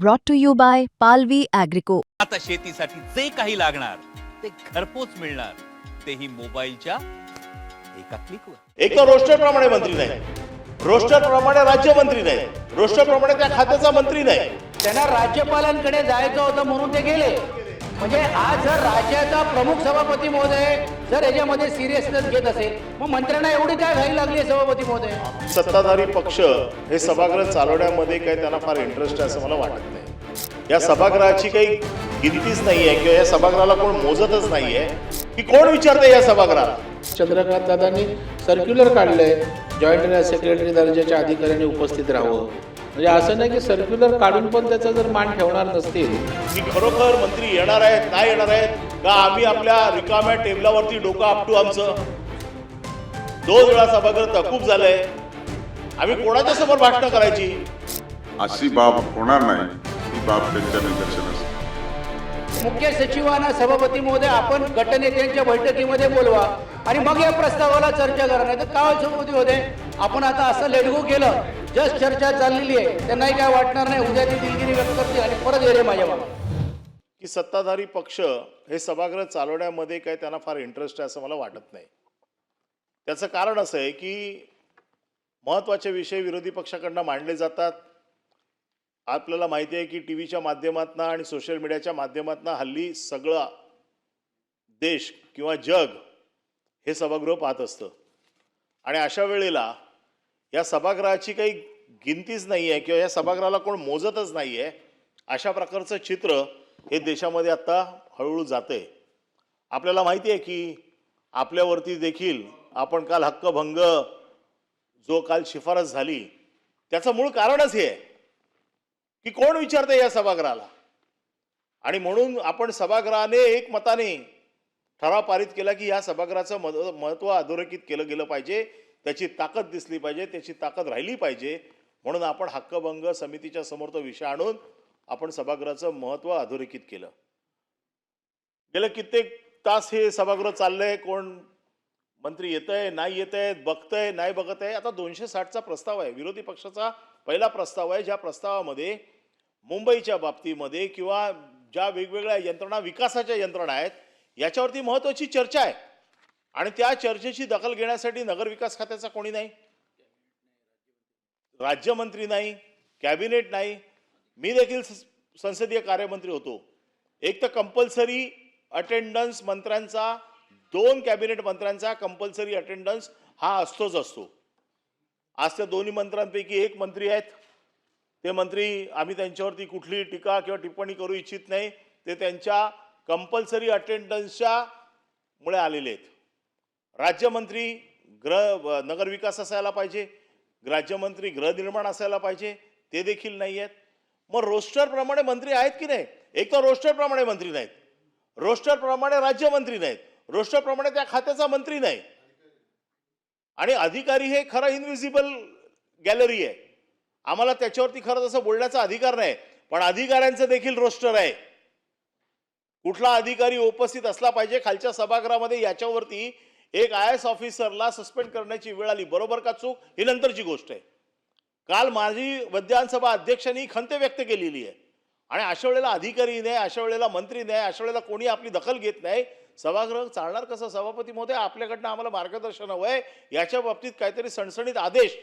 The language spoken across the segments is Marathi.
brought to you by Palvi Agrico. आता शेतीसाठी जे काही लागणार ते घरपोच मिळणार, तेही मोबाईलच्या एका क्लिकवर। एक तर रोस्टर प्रमाणे मंत्री नाही, रोस्टर प्रमाणे राज्यमंत्री नाही, रोस्टर प्रमाणे त्या खात्याचा मंत्री नाही। त्यांना राज्यपालांकडे जायचं होतं म्हणून ते गेले। म्हणजे आज जर राज्याचा प्रमुख सभापती महोदय जर याच्यामध्ये सिरियसनेस घेत असेल, मग मंत्र्यांना एवढी काय घाई लागली आहे सभापती महोदय? सत्ताधारी पक्ष हे सभागृह चालवण्यामध्ये काही त्यांना फार इंटरेस्ट आहे असं मला वाटत नाही। या सभागृहाची काही गिनतीच नाही आहे किंवा या सभागृहाला कोण मोजतच नाही आहे की कोण विचारते या सभागृहाला। चंद्रकांत दादांनी सर्क्युलर काढलंय, जॉईंट सेक्रेटरी दर्जाच्या अधिकाऱ्यांनी उपस्थित राहावं। म्हणजे असं नाही की सर्क्युलर काढून पण त्याचा जर मान ठेवणार नसतील की खरोखर मंत्री येणार आहेत नाही येणार आहेत का आम्ही आपल्या रिकाम्या टेबलावरती डोकं आपटू। आमचं 2 वेळा सभागृह तहकूब झालंय, आम्ही कोणाच्या समोर भाषणं करायची? अशी बाब होणार नाही, ही बाब त्यांच्या निदर्शनास। मुख्य सचिवांना सभापती महोदय आपण गटनेत्यांच्या बैठकीमध्ये बोलवा आणि मग या प्रस्तावाला चर्चा करा। नाही तर काय सभापती होते आपण आता असं लेडगो केलं, जस्ट चर्चा चाललेली आहे, त्यांनाही काय वाटणार नाही, उद्या ती दिलगिरी व्यक्त करतील आणि परत गेले माझ्या मागे। की सत्ताधारी पक्ष हे सभागृह चालवण्यामध्ये काही त्यांना फार इंटरेस्ट आहे असं मला वाटत नाही। त्याचं कारण असं आहे की महत्त्वाचे विषय विरोधी पक्षाकडनं मांडले जातात। आपल्याला माहिती आहे की टी व्हीच्या माध्यमातून आणि सोशल मीडियाच्या माध्यमातून हल्ली सगळं देश किंवा जग हे सभागृह पाहत असतं आणि अशा वेळेला या सभागृहाची काही गिनतीच नाही आहे किंवा या सभागृहाला कोण मोजतच नाही आहे, अशा प्रकारचं चित्र हे देशामध्ये आत्ता हळूहळू जातंय। आपल्याला माहिती आहे की आपल्यावरती देखील आपण काल हक्कभंग जो काल शिफारस झाली त्याचं मूळ कारणच हे आहे की कोण विचारते या सभागृहाला। आणि म्हणून आपण सभागृहाने एकमताने ठराव पारित केला की या सभागृहाचं महत्त्व अधोरेखित केलं गेलं पाहिजे, त्याची ताकद दिसली पाहिजे, त्याची ताकद राहिली पाहिजे। म्हणून आपण हक्कभंग समितीच्या समोर तो विषय आणून आपण सभागृहाचं महत्त्व अधोरेखित केलं। गेले कित्येक तास हे सभागृह चाललंय, कोण मंत्री येतंय नाही येतंय, बघतंय नाही बघत आहे। आता 260चा प्रस्ताव आहे, विरोधी पक्षाचा पहिला प्रस्ताव आहे, ज्या प्रस्तावामध्ये मुंबईच्या बाबतीमध्ये किंवा ज्या वेगवेगळ्या यंत्रणा विकासाच्या यंत्रणा आहेत याच्यावरती महत्त्वाची चर्चा आहे आणि त्या चर्चेची दखल घेण्यासाठी नगरविकास खात्याचा कोणी नाही, राज्यमंत्री नाही, कॅबिनेट नाही। मी देखील संसदीय कार्यमंत्री होतो। एक तर कंपल्सरी अटेंडन्स मंत्र्यांचा, 2 कॅबिनेट मंत्र्यांचा कंपल्सरी अटेंडन्स हा असतोच असतो। आज त्या दोन्ही मंत्र्यांपैकी एक मंत्री आहेत, ते मंत्री आम्ही त्यांच्यावरती कुठलीही टीका किंवा टिप्पणी करू इच्छित नाही, ते त्यांच्या कंपल्सरी अटेंडन्सच्या मुळे आलेले आहेत। राज्यमंत्री नगरविकास असायला पाहिजे, राज्यमंत्री गृहनिर्माण असायला पाहिजे, ते देखील नाही आहेत। मग रोस्टर प्रमाणे मंत्री आहेत की नाही? एक तर रोस्टर प्रमाणे मंत्री नाहीत, रोस्टर प्रमाणे राज्यमंत्री नाहीत, रोस्टर प्रमाणे त्या खात्याचा मंत्री नाही आणि अधिकारी हे खरं इनविजिबल गॅलरी आहे। आम्हाला त्याच्यावरती खरं तसं बोलण्याचा अधिकार नाही, पण अधिकाऱ्यांचं देखील रोस्टर आहे। कुठला अधिकारी उपस्थित असला पाहिजे खालच्या सभागृहामध्ये याच्यावरती एक IAS ऑफिसरला सस्पेंड करण्याची वेळ आली, बरोबर का चूक ही नंतरची गोष्ट आहे। काल माझी विधानसभा अध्यक्षांनी खंत व्यक्त केलेली आहे आणि अशा वेळेला अधिकारी नाही, अशा वेळेला मंत्री नाही, अशा वेळेला कोणी आपली दखल घेत नाही, सभागृह चालणार कसं? सभापती महोदय आपल्याकडनं आम्हाला मार्गदर्शन हवं आहे, याच्या बाबतीत काहीतरी सणसणीत आदेश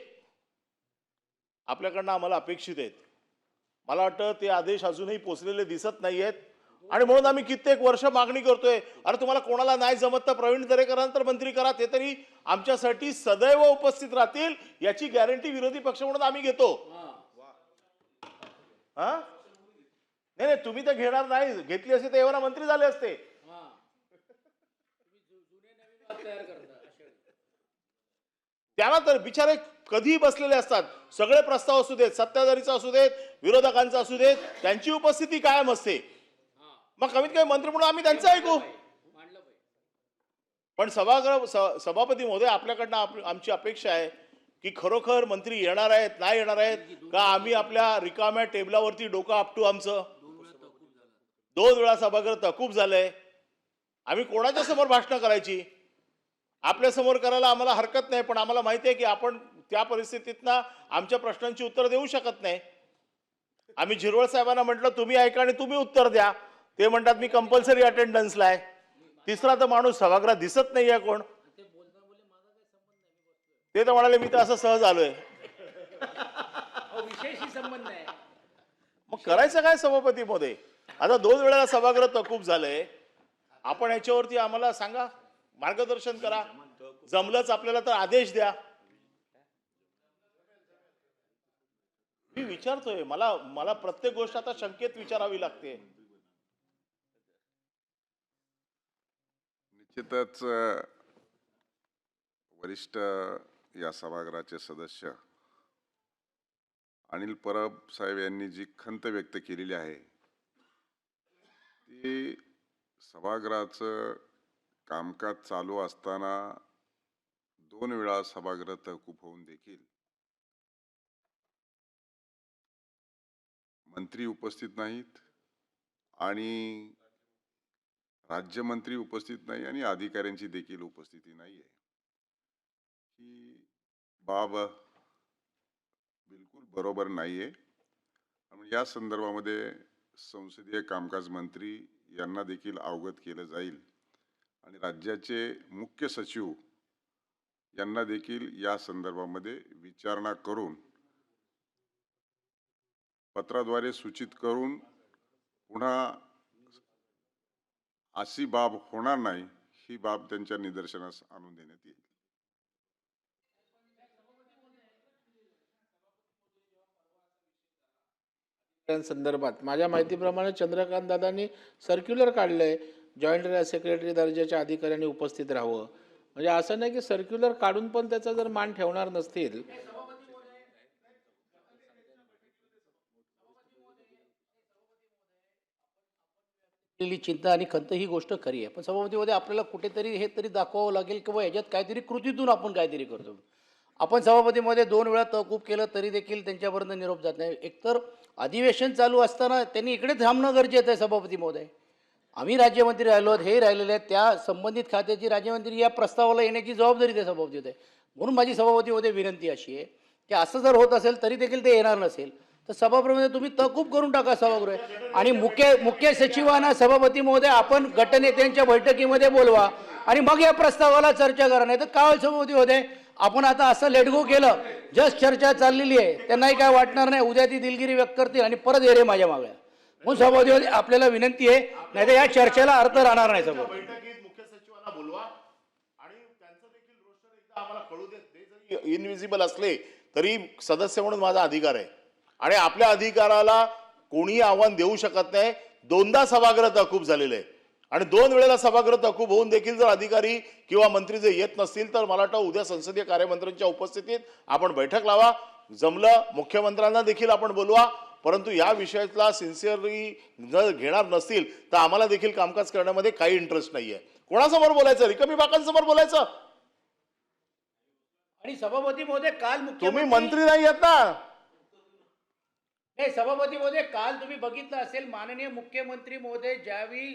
आपल्याकडनं आम्हाला अपेक्षित आहेत। मला वाटतं ते आदेश अजूनही पोचलेले दिसत नाही आहेत आणि म्हणून आम्ही कित्येक वर्ष मागणी करतोय, अरे तुम्हाला कोणाला नाही जमत तर प्रवीण दरेकरांना तर मंत्री करा, ते तरी आमच्यासाठी सदैव उपस्थित राहतील याची गॅरंटी विरोधी पक्ष म्हणून आम्ही घेतो। हा नाही नाही, तुम्ही तर घेणार नाही, घेतली असते तर एवढा मंत्री झाले असते। त्यांना तर बिचारे कधी बसलेले असतात, सगळे प्रस्ताव असू देत, सत्ताधारीचा असू देत, विरोधकांचा असू देत, त्यांची उपस्थिती कायम असते। मग कमीत कमी मंत्री म्हणून आम्ही त्यांचं ऐकू। पण सभापती महोदय आपल्याकडनं आमची अपेक्षा आहे की खरोखर मंत्री येणार आहेत नाही येणार आहेत का आम्ही आपल्या रिकाम्या टेबलावरती डोकं आपटू। आमचं 2 वेळा सभागृह तहकूब झालंय, आम्ही कोणाच्या समोर भाषणं करायची? आपल्या समोर करायला आम्हाला हरकत नाही, पण आम्हाला माहिती आहे की आपण त्या परिस्थितीतनं आमच्या प्रश्नांची उत्तर देऊ शकत नाही। आम्ही झिरवळ साहेबांना म्हटलं तुम्ही ऐका आणि तुम्ही उत्तर द्या. ते म्हणतात मी कंपल्सरी अटेंडन्सला आहे. तिसरा तर माणूस सभागृहात दिसत नाहीये कोण. ते तर म्हणाले मी तर असं सहज आलोय. विषयाशी संबंध नाही. मग करायचं काय सभापती मध्ये? आता 2 वेळेला सभागृह तहकूब झालंय. आपण ह्याच्यावरती आम्हाला सांगा, मार्गदर्शन करा. जमलंच आपल्याला तर आदेश द्या. मी विचारतोय, मला प्रत्येक गोष्ट आता शंकेत विचारावी लागते. निश्चितच वरिष्ठ या सभागृहाचे सदस्य अनिल परब साहेब यांनी जी खंत व्यक्त केलेली आहे ती सभागृहाचं कामकाज चालू असताना 2 वेळा सभागृह तहकूब होऊन देखील मंत्री उपस्थित नाहीत आणि राज्यमंत्री उपस्थित नाही आणि अधिकाऱ्यांची देखील उपस्थिती नाही आहे. ही बाब बिलकुल बरोबर नाही आहे. आणि या संदर्भामध्ये संसदीय कामकाज मंत्री यांना देखील अवगत केलं जाईल आणि राज्याचे मुख्य सचिव यांना देखील या संदर्भामध्ये विचारणा करून पत्राद्वारे सूचित करून पुन्हा अशी बाब होणार नाही ही बाब त्यांच्या निदर्शनास आणून देण्यात येईल. संदर्भात माझ्या माहितीप्रमाणे चंद्रकांत दादांनी सर्क्युलर काढलंय, जॉईंट सेक्रेटरी दर्जाच्या अधिकाऱ्यांनी उपस्थित राहावं. म्हणजे असं नाही की सर्क्युलर काढून पण त्याचा जर मान ठेवणार नसतील. चिंता आणि खंत ही गोष्ट खरी आहे, पण सभापतीमध्ये आपल्याला कुठेतरी हे तरी दाखवावं लागेल किंवा याच्यात काहीतरी कृतीतून आपण काहीतरी करतो. आपण सभापतीमध्ये 2 वेळा तहकूब केलं तरी देखील त्यांच्यापर्यंत निरोप जात नाही. एकतर अधिवेशन चालू असताना त्यांनी इकडे थांबणं गरजेचं आहे. सभापती महोदय, आम्ही राज्यमंत्री राहिलो, हे राहिलेले आहेत, त्या संबंधित खात्याची राज्यमंत्री या प्रस्तावाला येण्याची जबाबदारी त्या सभापती होते. म्हणून माझी सभापतीमध्ये विनंती अशी आहे की असं जर होत असेल तरी देखील ते येणार नसेल तर सभागृहामध्ये तुम्ही तहकूब करून टाका सभागृह. आणि मुख्य सचिवांना सभापती महोदय आपण गटनेत्यांच्या बैठकीमध्ये बोलवा आणि मग या प्रस्तावाला चर्चा करा. नाही तर काय सभापती होते आपण आता असं लेटगो केलं, जस्ट चर्चा चाललेली आहे, त्यांनाही काय वाटणार नाही, उद्या ती दिलगिरी व्यक्त करतील आणि परत येरे माझ्या मागे. म्हणून सभापती होते आपल्याला विनंती आहे, नाही तर या चर्चेला अर्थ राहणार नाही. सभापती बैठकीत मुख्य सचिवांना बोलवा आणि त्यांचं देखील रोस्टर एकदा आम्हाला कळू देत. ते जरी इनविजिबल असले तरी सदस्य म्हणून माझा अधिकार आहे आणि आपल्या अधिकाराला कोणीही आव्हान देऊ शकत नाही. 2दा सभागृह तहकूब झालेले आहे आणि 2 वेळेला सभागृह तहकूब होऊन देखील जर अधिकारी किंवा मंत्री जर येत नसतील तर मला वाटतं उद्या संसदीय कार्यमंत्र्यांच्या उपस्थितीत आपण बैठक लावा. जमलं मुख्यमंत्र्यांना देखील आपण बोलवा, परंतु या विषयातला सिन्सिअरली जर घेणार नसतील तर आम्हाला देखील कामकाज करण्यामध्ये काही इंटरेस्ट नाहीये. कोणासमोर बोलायचं? रिकामी बाकांसमोर बोलायचं? आणि सभापती महोदय काल तुम्ही मंत्री नाही आहेत ना. नाही सभापती महोदय, काल तुम्ही बघितलं असेल माननीय मुख्यमंत्री महोदय ज्यावेळी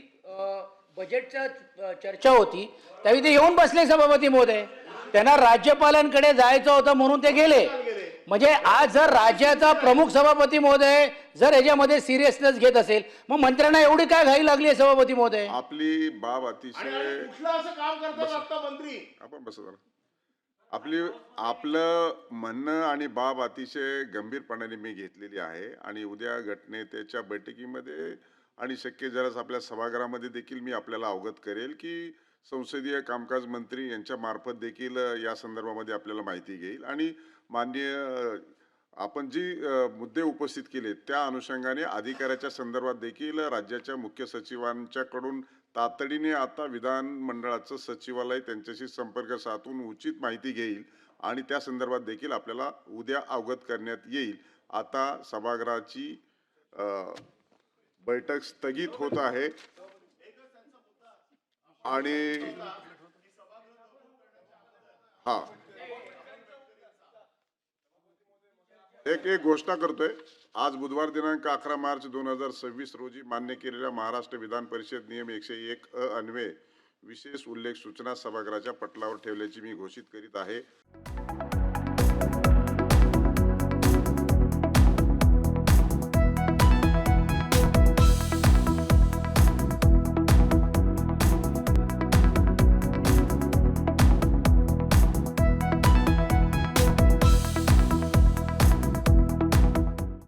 बजेटच्या चर्चा होती त्यावेळी ते येऊन बसले. सभापती महोदय त्यांना राज्यपालांकडे जायचं होतं म्हणून ते गेले. म्हणजे आज जर राज्याचा प्रमुख सभापती महोदय जर याच्यामध्ये सिरियसनेस घेत असेल मग मंत्र्यांना एवढी काय घाई लागली आहे? सभापती महोदय आपली बाब अतिशय कुठलं असं काम करतात आता मंत्री? आपण बस जरा. आपलं म्हणणं आणि बाब अतिशय गंभीरपणाने मी घेतलेली आहे आणि उद्या गटनेत्याच्या बैठकीमध्ये आणि शक्य जरास आपल्या सभागृहामध्ये देखील मी आपल्याला अवगत करेल की संसदीय कामकाज मंत्री यांच्या मार्फत देखील या संदर्भामध्ये आपल्याला माहिती घेईल आणि माननीय आपण जी मुद्दे उपस्थित केले त्या अनुषंगाने अधिकाऱ्याच्या संदर्भात देखील राज्याच्या मुख्य सचिवांच्याकडून तातडीने आता विधानमंडळाचं सचिवालय त्यांच्याशी संपर्क साधून उचित माहिती घेईल आणि त्या संदर्भात देखील आपल्याला उद्या अवगत करण्यात येईल. आता सभागृहाची बैठक स्थगित होत आहे आणि हा एक घोषणा करतोय. आज बुधवार दिनांक 11 मार्च 2026 रोजी मान्य केलेल्या महाराष्ट्र विधान परिषद नियम 101 अन्वये विशेष उल्लेख सूचना सभागृहाच्या पटलावर ठेवल्याची मी घोषित करीत आहे.